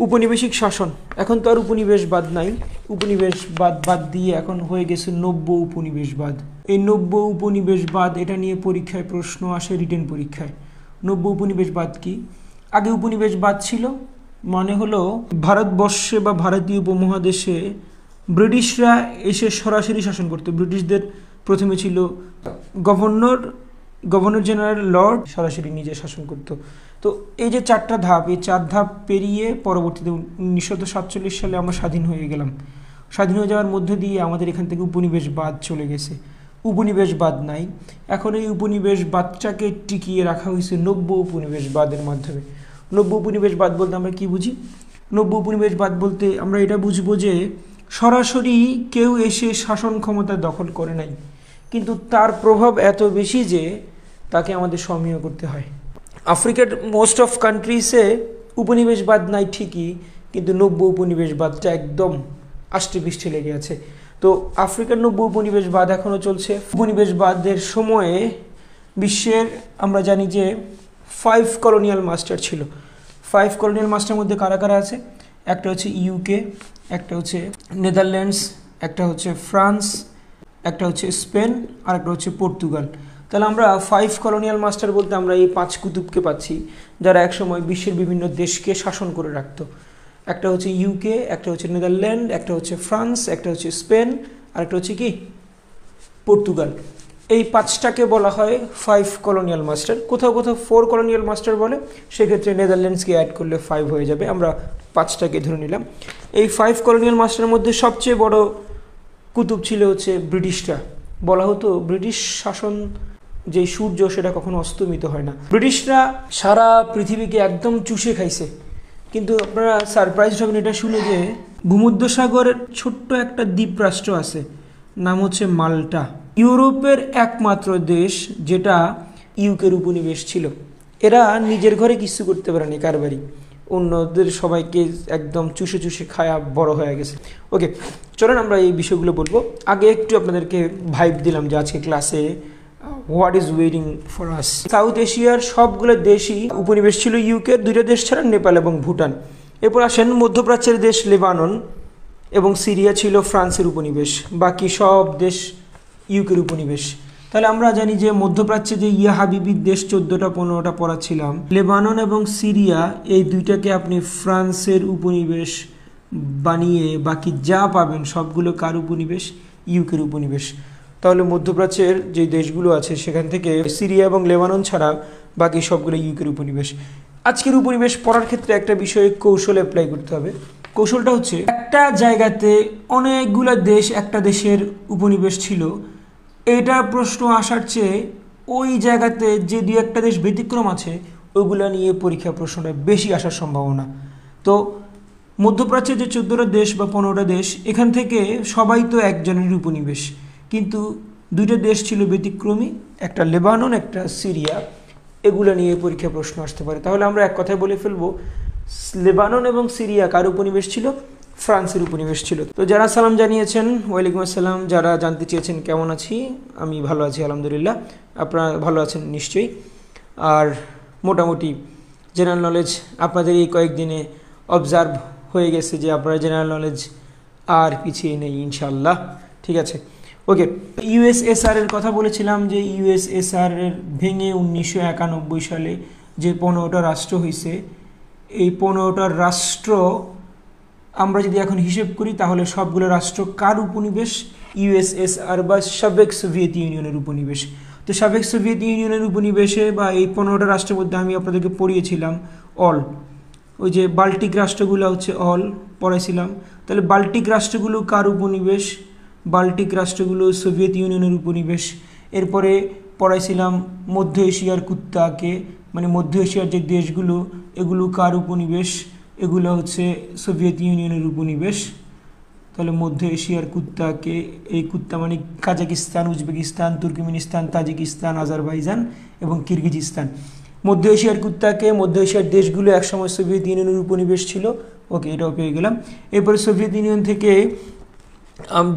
উপনিবেশিক শাসন, এখন তো আর উপনিবেশবাদ নাই, উপনিবেশবাদ বাদ দিয়ে এখন হয়ে গেছে নব্য উপনিবেশবাদ। এই নব্য উপনিবেশবাদ এটা নিয়ে পরীক্ষায় প্রশ্ন আসে, রিটেন পরীক্ষায়। নব্য উপনিবেশবাদ কি? আগে উপনিবেশবাদ ছিল মানে হলো ভারতবর্ষে বা ভারতীয় উপমহাদেশে ব্রিটিশরা এসে সরাসরি শাসন করতো। ব্রিটিশদের প্রথমে ছিল গভর্নর জেনারেল, লর্ড সরাসরি নিজে শাসন করতো। তো এই যে চারটা ধাপ, এই চার ধাপ পেরিয়ে পরবর্তীতে 1947 সালে আমরা স্বাধীন হয়ে গেলাম। স্বাধীন হয়ে যাওয়ার মধ্য দিয়ে আমাদের এখান থেকে উপনিবেশবাদ চলে গেছে, উপনিবেশবাদ নাই। এখন এই উপনিবেশবাদটাকে টিকিয়ে রাখা হয়েছে নব্য উপনিবেশবাদের মাধ্যমে। নব্য উপনিবেশবাদ বলতে আমরা কি বুঝি? নব্য উপনিবেশবাদ বলতে আমরা এটা বুঝবো যে সরাসরি কেউ এসে শাসন ক্ষমতা দখল করে নাই, কিন্তু তার প্রভাব এত বেশি যে তাকে আমাদের সমীহ করতে হয়। আফ্রিকার মোস্ট অফ কান্ট্রিজে উপনিবেশবাদ নাই ঠিকই, কিন্তু নব্য উপনিবেশবাদটা একদম আষ্টে পৃষ্ঠে লেগে আছে। তো আফ্রিকার নব্য উপনিবেশবাদ এখনও চলছে। উপনিবেশবাদের সময়ে বিশ্বের আমরা জানি যে 5 কলোনিয়াল মাস্টার ছিল। 5 কলোনিয়াল মাস্টারের মধ্যে কারা কারা আছে? একটা হচ্ছে ইউকে, একটা হচ্ছে নেদারল্যান্ডস, একটা হচ্ছে ফ্রান্স, একটা হচ্ছে স্পেন, আর একটা হচ্ছে পর্তুগাল। তাহলে আমরা 5 কলোনিয়াল মাস্টার বলতে আমরা এই 5 কুতুবকে পাচ্ছি, যারা একসময় বিশ্বের বিভিন্ন দেশকে শাসন করে রাখতো। একটা হচ্ছে ইউকে, একটা হচ্ছে নেদারল্যান্ড, একটা হচ্ছে ফ্রান্স, একটা হচ্ছে স্পেন, আর একটা হচ্ছে কি পর্তুগাল। এই 5টাকে বলা হয় 5 কলোনিয়াল মাস্টার। কোথাও কোথাও 4 কলোনিয়াল মাস্টার বলে, সেক্ষেত্রে নেদারল্যান্ডসকে অ্যাড করলে 5 হয়ে যাবে। আমরা 5টাকে ধরে নিলাম। এই 5 কলোনিয়াল মাস্টারের মধ্যে সবচেয়ে বড় কুতুব ছিল হচ্ছে ব্রিটিশরা। বলা হতো ব্রিটিশ শাসন যে সূর্য সেটা কখনো অস্তমিত হয় না। ব্রিটিশরা সারা পৃথিবীকে একদম চুষে খাইছে। কিন্তু আপনারা সারপ্রাইজ হবেন এটা শুনে যে ভূমধ্যসাগরের ছোট্ট একটা দ্বীপ রাষ্ট্র আছে, নাম হচ্ছে মাল্টা। ইউরোপের একমাত্র দেশ যেটা ইউকের উপনিবেশ ছিল। এরা নিজের ঘরে কিছু করতে পারেনি, কারবারি অন্যদের সবাইকে একদম চুষে চুষে খায়া বড় হয়ে গেছে। ওকে, চলেন আমরা এই বিষয়গুলো বলবো। আগে একটু আপনাদেরকে ভাইব দিলাম যে আজকে ক্লাসে what is waiting for us. South এশিয়ার সবগুলো দেশই উপনিবেশ ছিল ইউকের, 2টা দেশ ছাড়া নেপাল এবং ভুটান। এরপর আসেন মধ্যপ্রাচ্যের দেশ লেবানন এবং সিরিয়া ছিল ফ্রান্সের উপনিবেশ, বাকি সব দেশ ইউকের উপনিবেশ। তাহলে আমরা জানি যে মধ্যপ্রাচ্যে যে হাবিবির দেশ 14টা 15টা পড়াচ্ছিলাম, লেবানন এবং সিরিয়া এই দুইটাকে আপনি ফ্রান্সের উপনিবেশ বানিয়ে বাকি যা পাবেন সবগুলো কার উপনিবেশ? ইউকের উপনিবেশ। তাহলে মধ্যপ্রাচ্যের যে দেশগুলো আছে সেখান থেকে সিরিয়া এবং লেবানন ছাড়া বাকি সবগুলো ইউকের উপনিবেশ। আজকের উপনিবেশ পড়ার ক্ষেত্রে একটা বিষয়ে কৌশল অ্যাপ্লাই করতে হবে। কৌশলটা হচ্ছে, একটা জায়গাতে অনেকগুলো দেশ একটা দেশের উপনিবেশ ছিল, এটা প্রশ্ন আসার চেয়ে ওই জায়গাতে যে 2-1টা দেশ ব্যতিক্রম আছে ওইগুলো নিয়ে পরীক্ষা প্রশ্নটা বেশি আসার সম্ভাবনা। তো মধ্যপ্রাচ্যের যে 14টা দেশ বা 15টা দেশ, এখান থেকে সবাই তো একজনের উপনিবেশ, কিন্তু 2টা দেশ ছিল ব্যতিক্রমী, একটা লেবানন, একটা সিরিয়া। এগুলো নিয়ে পরীক্ষা প্রশ্ন আসতে পারে। তাহলে আমরা এক কথায় বলে ফেলবো, লেবানন এবং সিরিয়া কার উপনিবেশ ছিল? ফ্রান্সের উপনিবেশ ছিল। তো যারা সালাম জানিয়েছেন, ওয়ালাইকুম আসসালাম। যারা জানতে চেয়েছেন কেমন আছি, আমি ভালো আছি আলহামদুলিল্লাহ। আপনারা ভালো আছেন নিশ্চয়ই। আর মোটামুটি জেনারেল নলেজ আপনাদের এই কয়েকদিনে অবজার্ভ হয়ে গেছে যে আপনারা জেনারেল নলেজ আর পিছিয়ে নেই ইনশাল্লাহ। ঠিক আছে, ওকে। ইউএসএসআর এর কথা বলেছিলাম যে ইউএসএসআর এর ভেঙে 1991 সালে যে 15টা রাষ্ট্র হয়েছে, এই 15টা রাষ্ট্র আমরা যদি এখন হিসেব করি তাহলে সবগুলো রাষ্ট্র কার উপনিবেশ? ইউএসএসআর বা সাবেক সোভিয়েত ইউনিয়নের উপনিবেশ। তো সাবেক সোভিয়েত ইউনিয়নের উপনিবেশে বা এই 15টা রাষ্ট্রের মধ্যে আমি আপনাদেরকে পড়িয়েছিলাম অল, ওই যে বাল্টিক রাষ্ট্রগুলো হচ্ছে অল পড়াইছিলাম। তাহলে বাল্টিক রাষ্ট্রগুলো কার উপনিবেশ? বাল্টিক রাষ্ট্রগুলো সোভিয়েত ইউনিয়নের উপনিবেশ। এরপরে পড়াইছিলাম মধ্য এশিয়ার কুত্তাকে, মানে মধ্য এশিয়ার যে দেশগুলো এগুলো কার উপনিবেশ? এগুলো হচ্ছে সোভিয়েত ইউনিয়নের উপনিবেশ। তাহলে মধ্য এশিয়ার কুত্তাকে, এই কুত্তা মানে Kazakhstan, Uzbekistan, Turkmenistan, Tajikistan, Azerbaijan এবং কিরগিজস্তান। মধ্য এশিয়ার কুত্তাকে, মধ্য এশিয়ার দেশগুলো একসময় সোভিয়েত ইউনিয়নের উপনিবেশ ছিল। ওকে, এটাও পেয়ে গেলাম। এরপরে সোভিয়েত ইউনিয়ন থেকে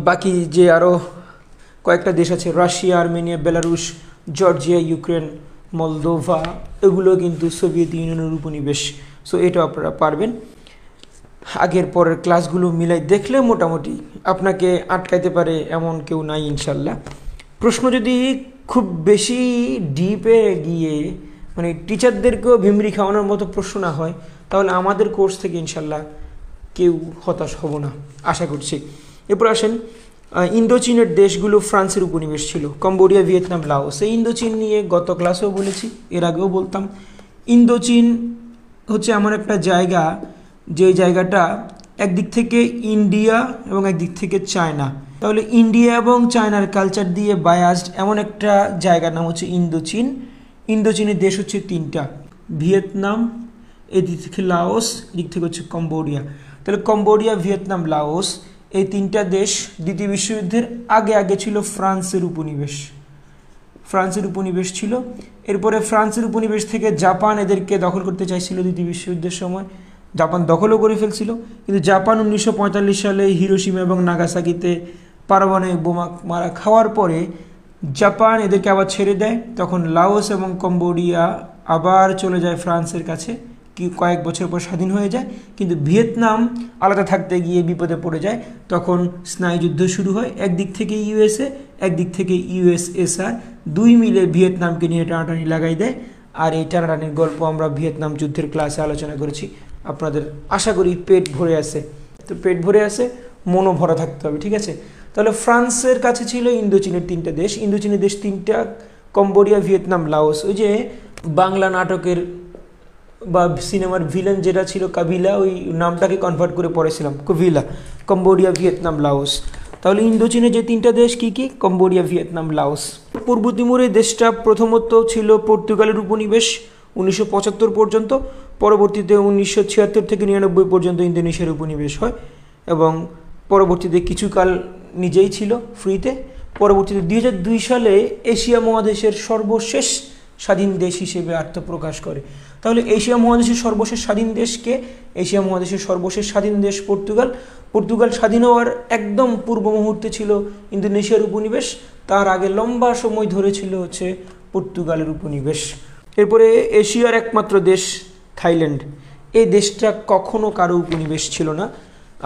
বাকি যে আরও কয়েকটা দেশ আছে, Russia, Armenia, Belarus, Georgia, Ukraine, Moldova, এগুলো কিন্তু সোভিয়েত ইউনিয়নের উপনিবেশ। সো এটা আপনারা পারবেন। আগের পরের ক্লাসগুলো মিলাই দেখলে মোটামুটি আপনাকে আটকাইতে পারে এমন কেউ নাই ইনশাল্লাহ। প্রশ্ন যদি খুব বেশি ডিপে গিয়ে মানে টিচারদেরকেও ভিমরি খাওয়ানোর মতো প্রশ্ন না হয়, তাহলে আমাদের কোর্স থেকে ইনশাল্লাহ কেউ হতাশ হব না আশা করছি। এরপর আসেন, ইন্দোচীনের দেশগুলো ফ্রান্সের উপনিবেশ ছিল, কম্বোডিয়া, ভিয়েতনাম, লাওস। এই ইন্দোচীন নিয়ে গত ক্লাসেও বলেছি, এর আগেও বলতাম। ইন্দোচীন হচ্ছে এমন একটা জায়গা, যে জায়গাটা একদিক থেকে ইন্ডিয়া এবং একদিক থেকে চায়না। তাহলে ইন্ডিয়া এবং চায়নার কালচার দিয়ে বায়াসড এমন একটা জায়গার নাম হচ্ছে ইন্দোচীন। ইন্দোচীনের দেশ হচ্ছে তিনটা, ভিয়েতনাম, এদিক থেকে লাওস, এদিক থেকে হচ্ছে কম্বোডিয়া। তাহলে কম্বোডিয়া, ভিয়েতনাম, লাওস এই তিনটা দেশ দ্বিতীয় বিশ্বযুদ্ধের আগে ছিল ফ্রান্সের উপনিবেশ ছিল। এরপরে ফ্রান্সের উপনিবেশ থেকে জাপান এদেরকে দখল করতে চাইছিল দ্বিতীয় বিশ্বযুদ্ধের সময়, জাপান দখলও করে ফেলছিল। কিন্তু জাপান 1945 সালে হিরোশিমা এবং নাগাসাকিতে পারমাণবিক বোমা মারা খাওয়ার পরে জাপান এদেরকে আবার ছেড়ে দেয়। তখন লাওস এবং কম্বোডিয়া আবার চলে যায় ফ্রান্সের কাছে, কয়েক বছর পর স্বাধীন হয়ে যায়। কিন্তু ভিয়েতনাম আলাদা থাকতে গিয়ে বিপদে পড়ে যায়, তখন স্নায়ুযুদ্ধ শুরু হয়। একদিক থেকে ইউএসএ, একদিক থেকে ইউএসএসআর, দুই মিলে ভিয়েতনামকে নিয়ে টানাটানি লাগাই দেয়। আর এই টানাটানির গল্প আমরা ভিয়েতনাম যুদ্ধের ক্লাসে আলোচনা করেছি। আপনাদের আশা করি পেট ভরে আছে। তো পেট ভরে আছে, মনও ভরা থাকতে হবে, ঠিক আছে? তাহলে ফ্রান্সের কাছে ছিল ইন্দোচীনের তিনটা দেশ। ইন্দোচীনের দেশ তিনটা, কম্বোডিয়া, ভিয়েতনাম, লাওস। ওই যে বাংলা নাটকের বা সিনেমার ভিলেন যেটা ছিল কাবিলা, ওই নামটাকে কনভার্ট করে পড়েছিলাম কবিলা। Cambodia, Vietnam, Laos. তাহলে ইন্দোচীনের যে তিনটা দেশ কি কি? Cambodia, Vietnam, Laos. পূর্ব তিমুরের দেশটা প্রথমত ছিল পর্তুগালের উপনিবেশ 1975 পর্যন্ত। পরবর্তীতে 1976 থেকে 99 পর্যন্ত ইন্দোনেশিয়ার উপনিবেশ হয় এবং পরবর্তীতে কিছুকাল নিজেই ছিল ফ্রিতে। পরবর্তীতে 2002 সালে এশিয়া মহাদেশের সর্বশেষ স্বাধীন দেশ হিসেবে আত্মপ্রকাশ করে। তাহলে এশিয়া মহাদেশের সর্বশেষ স্বাধীন দেশকে? এশিয়া মহাদেশের সর্বশেষ স্বাধীন দেশ পর্তুগাল। পর্তুগাল স্বাধীন হওয়ার একদম পূর্ব মুহূর্তে ছিল ইন্দোনেশিয়ার উপনিবেশ, তার আগে লম্বা সময় ধরে ছিল হচ্ছে পর্তুগালের উপনিবেশ। এরপরে এশিয়ার একমাত্র দেশ থাইল্যান্ড। এই দেশটা কখনো কারো উপনিবেশ ছিল না।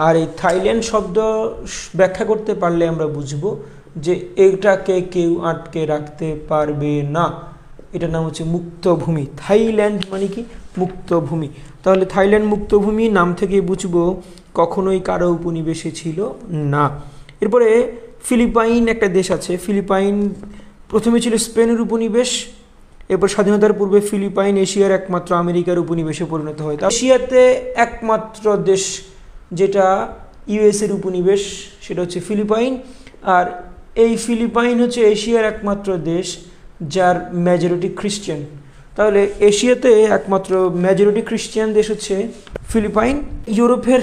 আর এই থাইল্যান্ড শব্দ ব্যাখ্যা করতে পারলে আমরা বুঝব যে এটাকে কেউ আটকে রাখতে পারবে না। এটার নাম হচ্ছে মুক্ত ভূমি। থাইল্যান্ড মানে কি? মুক্ত ভূমি। তাহলে থাইল্যান্ড মুক্ত ভূমি নাম থেকে বুঝবো কখনোই কারো উপনিবেশে ছিল না। এরপরে ফিলিপাইন একটা দেশ আছে। ফিলিপাইন প্রথমে ছিল স্পেনের উপনিবেশ, এরপর স্বাধীনতার পূর্বে ফিলিপাইন এশিয়ার একমাত্র আমেরিকার উপনিবেশে পরিণত হয়। এশিয়াতে একমাত্র দেশ যেটা ইউএসের উপনিবেশ সেটা হচ্ছে ফিলিপাইন। আর এই ফিলিপাইন হচ্ছে এশিয়ার একমাত্র দেশ যার মেজরিটি খ্রিস্টান। তাহলে এশিয়াতে একমাত্র মেজরিটি খ্রিস্টান দেশ হচ্ছে ফিলিপাইন। ইউরোপের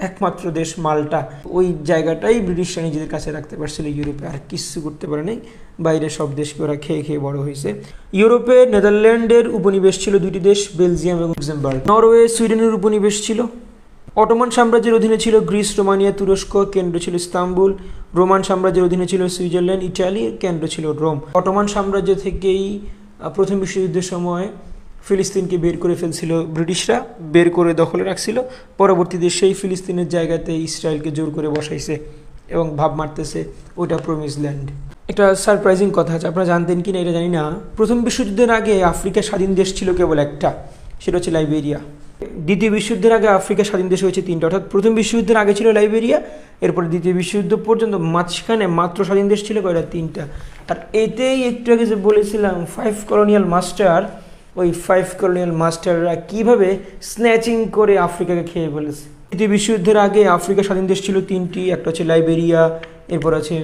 একমাত্র দেশ মাল্টা। ওই জায়গাটাই ব্রিটিশরা নিজেদের কাছে রাখতে পারছিল, ইউরোপে আর কিছু করতে পারে নাই। বাইরে সব দেশকে ওরা খেয়ে খেয়ে বড় হয়েছে। ইউরোপে নেদারল্যান্ডের উপনিবেশ ছিল দুটি দেশ, বেলজিয়াম এবং লুক্সেমবার্গ। নরওয়ে সুইডেনের উপনিবেশ ছিল। অটোমান সাম্রাজ্যের অধীনে ছিল গ্রিস, রোমানিয়া, তুরস্ক, কেন্দ্র ছিল ইস্তাম্বুল। রোমান সাম্রাজ্যের অধীনে ছিল সুইজারল্যান্ড, ইটালি, কেন্দ্র ছিল রোম। অটোমান সাম্রাজ্য থেকেই প্রথম বিশ্বযুদ্ধের সময় ফিলিস্তিনকে বের করে ফেলছিল ব্রিটিশরা, বের করে দখলে রাখছিল। পরবর্তীতে সেই ফিলিস্তিনের জায়গাতে ইসরায়েলকে জোর করে বসাইছে এবং ভাব মারতেছে ওইটা প্রমিস ল্যান্ড। একটা সারপ্রাইজিং কথা আছে, আপনারা জানতেন কি না এটা জানি না। প্রথম বিশ্বযুদ্ধের আগে আফ্রিকার স্বাধীন দেশ ছিল কেবল একটা, সেটা হচ্ছে লাইবেরিয়া। দ্বিতীয় বিশ্বযুদ্ধের আগে আফ্রিকার স্বাধীন দেশ হয়েছে তিনটা, অর্থাৎ প্রথম বিশ্বযুদ্ধের আগে ছিল লাইবেরিয়া, এরপরে দ্বিতীয় বিশ্বযুদ্ধ পর্যন্ত মাঝখানে মাত্র স্বাধীন দেশ ছিল কয়টা? তিনটা। আর এতেই একটু আগে যে বলেছিলাম 5 কলোনিয়াল মাস্টার, ওই 5 কলোনিয়াল মাস্টাররা কীভাবে স্ন্যাচিং করে আফ্রিকাকে খেয়ে ফেলেছে। দ্বিতীয় বিশ্বযুদ্ধের আগে আফ্রিকার স্বাধীন দেশ ছিল তিনটি, একটা হচ্ছে লাইবেরিয়া, এরপর আছে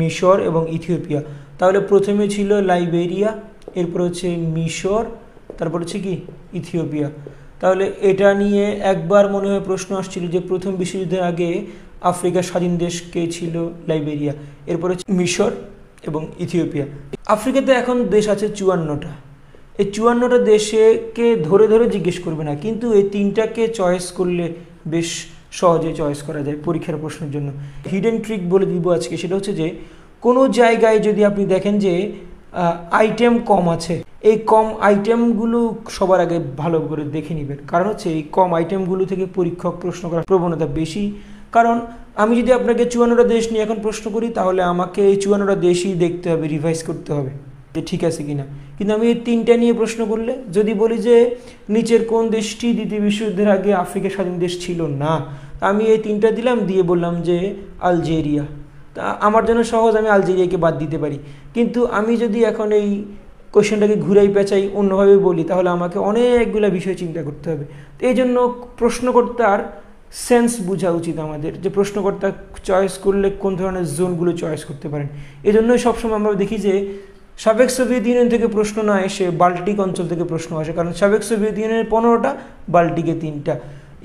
মিশর এবং ইথিওপিয়া। তাহলে প্রথমে ছিল লাইবেরিয়া, এরপর হচ্ছে মিশর, তারপর হচ্ছে কি ইথিওপিয়া। তাহলে এটা নিয়ে একবার মনে হয় প্রশ্ন আসছিল যে প্রথম বিশ্বযুদ্ধের আগে আফ্রিকার স্বাধীন দেশ কে ছিল? লাইবেরিয়া, এরপর হচ্ছে মিশর এবং ইথিওপিয়া। আফ্রিকাতে এখন দেশ আছে 54টা। এই 54টা দেশকে ধরে ধরে জিজ্ঞেস করবে না, কিন্তু এই তিনটাকে চয়েস করলে বেশ সহজে চয়েস করা যায় পরীক্ষার প্রশ্নের জন্য। হিডেন ট্রিক বলে দিব আজকে, সেটা হচ্ছে যে কোনো জায়গায় যদি আপনি দেখেন যে আইটেম কম আছে, এই কম আইটেমগুলো সবার আগে ভালো করে দেখে নেবেন, কারণ হচ্ছে এই কম আইটেমগুলো থেকে পরীক্ষক প্রশ্ন করার প্রবণতা বেশি। কারণ আমি যদি আপনাকে 54টা দেশ নিয়ে এখন প্রশ্ন করি, তাহলে আমাকে এই 54টা দেশই দেখতে হবে, রিভাইজ করতে হবে যে ঠিক আছে কিনা। কিন্তু আমি এই 3টা নিয়ে প্রশ্ন করলে, যদি বলি যে নিচের কোন দেশটি দ্বিতীয় বিশ্বযুদ্ধের আগে আফ্রিকার স্বাধীন দেশ ছিল না, আমি এই 3টা দিলাম, দিয়ে বললাম যে আলজেরিয়া। তা আমার জন্য সহজ, আমি আলজেরিয়াকে বাদ দিতে পারি। কিন্তু আমি যদি এখন এই কোয়েশ্চেনটাকে ঘুরাই পেঁচাই অন্যভাবে বলি, তাহলে আমাকে অনেকগুলো বিষয় চিন্তা করতে হবে। তো এই জন্য প্রশ্নকর্তার সেন্স বোঝা উচিত আমাদের, যে প্রশ্নকর্তা চয়েস করলে কোন ধরনের জোনগুলো চয়েস করতে পারেন। এই জন্যই সবসময় আমরা দেখি যে সাবেক সোভিয়েত ইউনিয়ন থেকে প্রশ্ন না এসে বাল্টিক অঞ্চল থেকে প্রশ্ন আসে, কারণ সাবেক সোভিয়েত ইউনিয়নের 15টা, বাল্টিকে 3টা।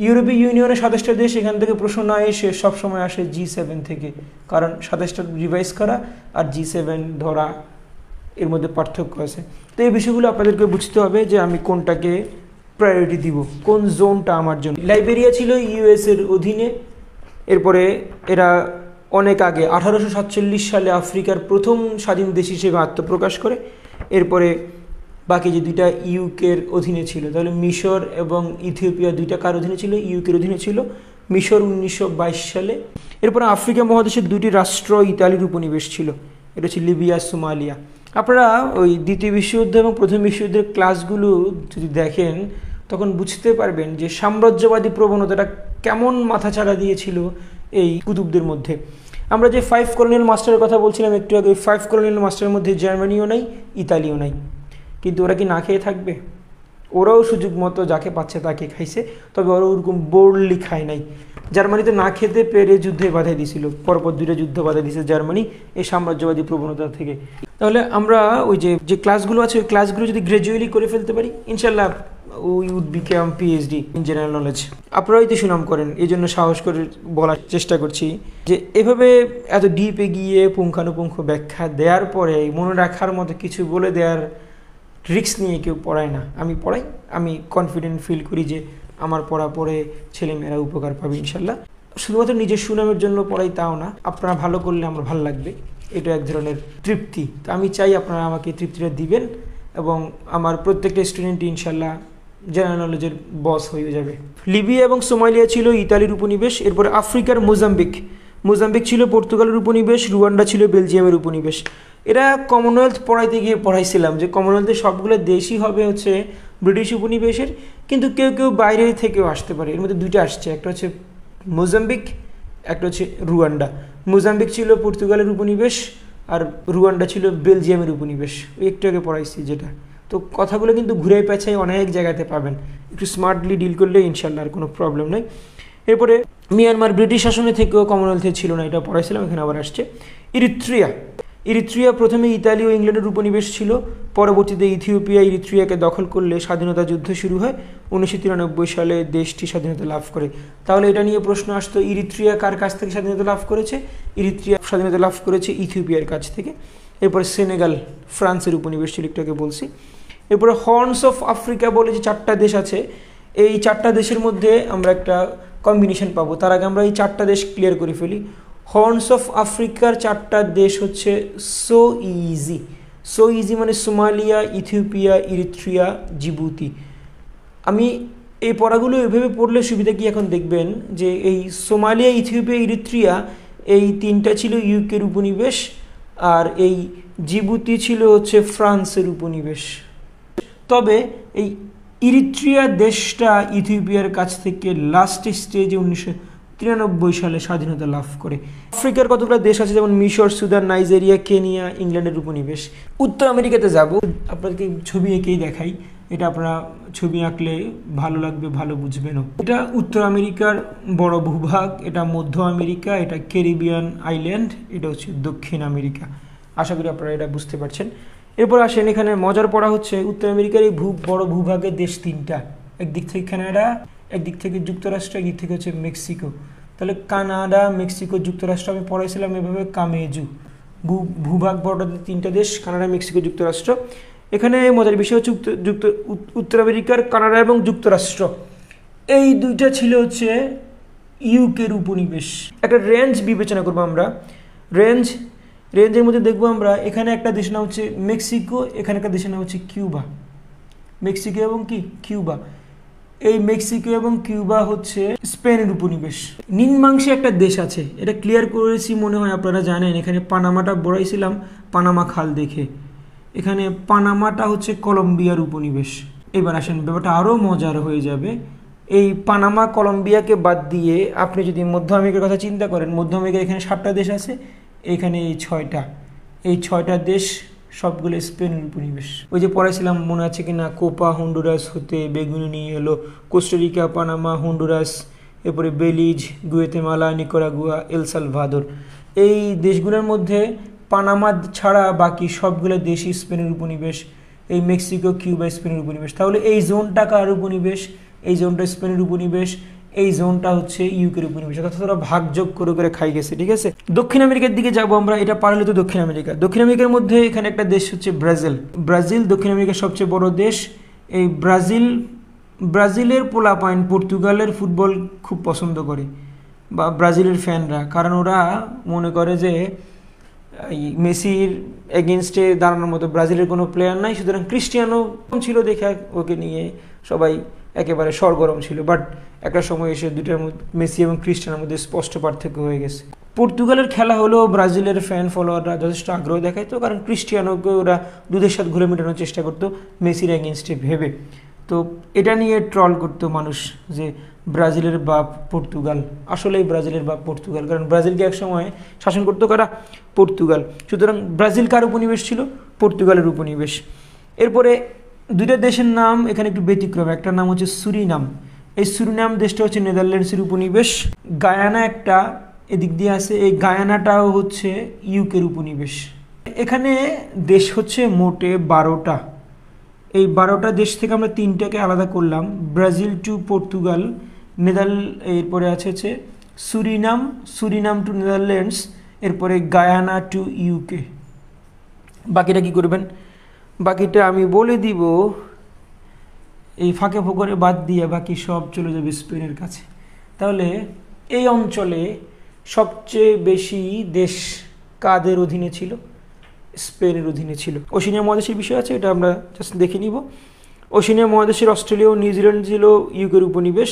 ইউরোপীয় ইউনিয়নের 27টা দেশ, এখান থেকে প্রশ্ন না এসে সবসময় আসে G7 থেকে, কারণ 27টা রিভাইজ করা আর G7 ধরা এর মধ্যে পার্থক্য আছে। তো এই বিষয়গুলো আপনাদেরকে বুঝতে হবে যে আমি কোনটাকে প্রায়োরিটি দিব, কোন জোনটা আমার জন্য। লাইবেরিয়া ছিল ইউএস এর অধীনে, এরপরে এরা অনেক আগে 1847 সালে আফ্রিকার প্রথম স্বাধীন দেশ হিসেবে আত্মপ্রকাশ করে। এরপরে বাকি যে দুইটা ইউকের অধীনে ছিল, তাহলে মিশর এবং ইথিওপিয়া দুইটা কার অধীনে ছিল? ইউকের অধীনে ছিল। মিশর 1922 সালে। এরপরে আফ্রিকা মহাদেশের দুইটি রাষ্ট্র ইতালির উপনিবেশ ছিল, এটা হচ্ছে লিবিয়া, সোমালিয়া। আপনারা ওই দ্বিতীয় বিশ্বযুদ্ধ এবং প্রথম বিশ্বযুদ্ধের ক্লাসগুলো যদি দেখেন, তখন বুঝতে পারবেন যে সাম্রাজ্যবাদী প্রবণতাটা কেমন মাথাচাড়া দিয়েছিল এই কুতুবদের মধ্যে। আমরা যে 5 কলোনিয়াল মাস্টারের কথা বলছিলাম একটু আগে, ওই 5 কলোনিয়াল মাস্টারের মধ্যে জার্মানিও নাই, ইতালিও নাই। কিন্তু ওরা কি না খেয়ে থাকবে? ওরাও সুযোগ মতো যাকে পাচ্ছে তাকে খাইছে, তবে ওরা ওরকম বোল্ডলি খায় নাই। জার্মানিতে না খেতে পেরে যুদ্ধে বাধা দিয়েছিল, পরপর 2টা যুদ্ধ বাধা দিয়েছে জার্মানি এই সাম্রাজ্যবাদী প্রবণতা থেকে। তাহলে আমরা ওই যে ক্লাসগুলো আছে, ওই ক্লাসগুলো যদি গ্র্যাজুয়ালি করে ফেলতে পারি, ইনশাল্লাহ we would become PhD in general knowledge. আপনারাই তো সুনাম করেন, এই জন্য সাহস করে বলার চেষ্টা করছি যে এভাবে এত ডিপে গিয়ে পুঙ্খানুপুঙ্খ ব্যাখ্যা দেওয়ার পরে মনে রাখার মতো কিছু বলে দেওয়ার রিস্ক নিয়ে কেউ পড়ায় না। আমি পড়াই, আমি কনফিডেন্ট ফিল করি যে আমার পড়া পড়ে ছেলেমেয়েরা উপকার পাবে ইনশাল্লাহ। শুধুমাত্র নিজের সুনামের জন্য পড়াই তাও না, আপনারা ভালো করলে আমার ভালো লাগবে, এটা এক ধরনের তৃপ্তি। তো আমি চাই আপনারা আমাকে তৃপ্তিটা দিবেন এবং আমার প্রত্যেকটা স্টুডেন্টই ইনশাল্লাহ জেনারেল নলেজের বস হয়ে যাবে। লিবিয়া এবং সোমালিয়া ছিল ইতালির উপনিবেশ। এরপরে আফ্রিকার মোজাম্বিক ছিল পর্তুগালের উপনিবেশ। রুয়ান্ডা ছিল বেলজিয়ামের উপনিবেশ। এরা কমনওয়েলথ পড়াইতে গিয়ে পড়াইছিলাম যে কমনওয়েলথের সবগুলো দেশই হবে হচ্ছে ব্রিটিশ উপনিবেশের, কিন্তু কেউ কেউ বাইরে থেকেও আসতে পারে। এর মধ্যে 2টা আসছে, একটা হচ্ছে মোজাম্বিক, একটা হচ্ছে রুয়ান্ডা। মোজাম্বিক ছিল পর্তুগালের উপনিবেশ আর রুয়ান্ডা ছিল বেলজিয়ামের উপনিবেশ, ওই একটু আগে পড়াইছি যেটা। তো কথাগুলো কিন্তু ঘুরে পেঁচাই অনেক জায়গাতে পাবেন, একটু স্মার্টলি ডিল করলে ইনশাল্লাহ আর কোনো প্রবলেম নেই। এরপরে মিয়ানমার ব্রিটিশ শাসনে থেকেও কমনওয়েলথে ছিল না, এটা পড়াইছিলাম, এখানে আবার আসছে। ইরিত্রিয়া প্রথমে ইতালি ও ইংল্যান্ডের উপনিবেশ ছিল, পরবর্তীতে ইথিওপিয়া ইরিত্রিয়াকে দখল করলে স্বাধীনতা যুদ্ধ শুরু হয়। 1993 সালে দেশটি স্বাধীনতা লাভ করে। তাহলে এটা নিয়ে প্রশ্ন আসতো, ইরিত্রিয়া কার কাছ থেকে স্বাধীনতা লাভ করেছে? ইরিত্রিয়া স্বাধীনতা লাভ করেছে ইথিওপিয়ার কাছ থেকে। এরপরে সেনেগাল ফ্রান্সের উপনিবেশ ছিল, একটু আগে বলছি। এরপরে হর্নস অফ আফ্রিকা বলে যে 4টা দেশ আছে, এই 4টা দেশের মধ্যে আমরা একটা কম্বিনেশন পাবো। তার আগে আমরা এই 4টা দেশ ক্লিয়ার করে ফেলি। হর্নস অফ আফ্রিকার 4টা দেশ হচ্ছে সো ইজি মানে সোমালিয়া, ইথিওপিয়া, ইরিত্রিয়া, জিবুতি। আমি এই পড়াগুলো এভাবে পড়লে সুবিধা কি, এখন দেখবেন যে এই সোমালিয়া, ইথিওপিয়া, ইরিত্রিয়া এই 3টা ছিল ইউকের উপনিবেশ, আর এই জিবুতি ছিল হচ্ছে ফ্রান্সের উপনিবেশ। তবে এই ইরিত্রিয়া দেশটা ইথিওপিয়ার কাছ থেকে লাস্ট স্টেজে 1993 সালে স্বাধীনতা লাভ করে। আফ্রিকার কতগুলো দেশ আছে, যেমন মিশর, সুদান, নাইজেরিয়া, কেনিয়া, ইংল্যান্ডের উপনিবেশ। উত্তর আমেরিকাতে যাব, আপনাদেরকে ছবি এঁকেই দেখাই, এটা আপনারা ছবি আঁকলে ভালো লাগবে, ভালো বুঝবেনও। এটা উত্তর আমেরিকার বড় ভূভাগ, এটা মধ্য আমেরিকা, এটা ক্যারিবিয়ান আইল্যান্ড, এটা হচ্ছে দক্ষিণ আমেরিকা। আশা করি আপনারা এটা বুঝতে পারছেন। এরপর আসেন, এখানে মজার পড়া হচ্ছে উত্তর আমেরিকার এই বড় ভূভাগের দেশ 3টা, একদিক থেকে কানাডা, একদিক থেকে যুক্তরাষ্ট্র, একদিক থেকে হচ্ছে মেক্সিকো। তাহলে কানাডা, মেক্সিকো, যুক্তরাষ্ট্র আমি পড়াইছিলাম এভাবে কামেজু। ভূভাগ বড় 3টা দেশ, কানাডা, মেক্সিকো, যুক্তরাষ্ট্র। এখানে মজার বিষয় হচ্ছে উত্তর আমেরিকার কানাডা এবং যুক্তরাষ্ট্র এই 2টা ছিল হচ্ছে ইউকের উপনিবেশ। একটা রেঞ্জ বিবেচনা করবো আমরা। রেঞ্জের মধ্যে দেখবো আমরা এখানে একটা দেশের নাম হচ্ছে মেক্সিকো, এখানে একটা দেশের নাম হচ্ছে কিউবা। মেক্সিকো এবং কি কিউবা, এই মেক্সিকো এবং কিউবা হচ্ছে স্পেনের উপনিবেশ। নিম্নাংশে একটা দেশ আছে, এটা ক্লিয়ার করেছি মনে হয় আপনারা জানেন। এখানে পানামাটা বড়াইছিলাম পানামা খাল দেখে। এখানে পানামাটা হচ্ছে কলম্বিয়ার উপনিবেশ। এবার আসেন, ব্যাপারটা আরও মজার হয়ে যাবে। এই পানামা কলম্বিয়াকে বাদ দিয়ে আপনি যদি মধ্য আমেরিকার কথা চিন্তা করেন, মধ্য আমেরিকার এখানে 7টা দেশ আছে, এখানে এই ছয়টা দেশ সবগুলো স্পেনের উপনিবেশ। ওই যে পড়াইছিলাম মনে আছে কি না, কোপা হন্ডুরাস হতে বেগুনি নিয়ে এলো, কোস্টারিকা, পানামা, হন্ডুরাস, এরপরে Belize, Guatemala, Nicaragua, El Salvador. এই দেশগুলোর মধ্যে পানামা ছাড়া বাকি সবগুলো দেশই স্পেনের উপনিবেশ। এই মেক্সিকো, কিউবা স্পেনের উপনিবেশ। তাহলে এই জোনটা কার উপনিবেশ? এই জোনটা স্পেনের উপনিবেশ, এই জোনটা হচ্ছে ইউকের উপনিবেশ। অর্থাৎ ওরা ভাগযোগ করে করে খাই গেছে, ঠিক আছে। দক্ষিণ আমেরিকার দিকে যাব আমরা, এটা পারলে তো দক্ষিণ আমেরিকা। দক্ষিণ আমেরিকার মধ্যে এখানে একটা দেশ হচ্ছে ব্রাজিল। ব্রাজিল দক্ষিণ আমেরিকার সবচেয়ে বড় দেশ। এই ব্রাজিলের পোলাপাইন পর্তুগালের ফুটবল খুব পছন্দ করে, বা ব্রাজিলের ফ্যানরা, কারণ ওরা মনে করে যে এই মেসির এগেনস্টে দাঁড়ানোর মতো ব্রাজিলের কোনো প্লেয়ার নাই, সুতরাং ক্রিস্টিয়ানো ছিল দেখে ওকে নিয়ে সবাই একেবারে সরগরম ছিল। বাট একটা সময় এসে দুটার মধ্যে, মেসি এবং ক্রিস্টিয়ানোর মধ্যে স্পষ্ট পার্থক্য হয়ে গেছে। পর্তুগালের খেলা হলেও ব্রাজিলের ফ্যান ফলোয়াররা যথেষ্ট আগ্রহ দেখাইতো, কারণ ক্রিস্টিয়ানোকে ওরা দুধের সাথে ঘুরে মেটানোর চেষ্টা করতো মেসির এগেনস্টে ভেবে। তো এটা নিয়ে ট্রল করতো মানুষ যে ব্রাজিলের বাপ পর্তুগাল। আসলেই ব্রাজিলের বাপ পর্তুগাল, কারণ ব্রাজিলকে একসময় শাসন করতো কারা? পর্তুগাল। সুতরাং ব্রাজিল কার উপনিবেশ ছিল? পর্তুগালের উপনিবেশ। এরপরে দুইটা দেশের নাম এখানে একটু ব্যতিক্রম। একটা নাম হচ্ছে সুরিনাম। এই সুরিনাম দেশটা হচ্ছে নেদারল্যান্ডসের উপনিবেশ। গায়ানা একটা এদিক দিয়ে আছে, এই গায়ানাটাও হচ্ছে ইউকের উপনিবেশ। এখানে দেশ হচ্ছে মোটে 12টা। এই 12টা দেশ থেকে আমরা 3টাকে আলাদা করলাম, ব্রাজিল টু পর্তুগাল, এরপরে আছে হচ্ছে সুরিনাম টু নেদারল্যান্ডস, এরপরে গায়ানা টু ইউকে। বাকিটা কি করবেন? বাকিটা আমি বলে দিব, এই ফাঁকে ফোকরে বাদ দিয়ে বাকি সব চলে যাবে স্পেনের কাছে। তাহলে এই অঞ্চলে সবচেয়ে বেশি দেশ কাদের অধীনে ছিল? স্পেনের অধীনে ছিল। ওশেনিয়া মহাদেশের বিষয় আছে, এটা আমরা জাস্ট দেখে নিব। ওশেনিয়া মহাদেশের অস্ট্রেলিয়া ও নিউজিল্যান্ড ছিল ইউকের উপনিবেশ।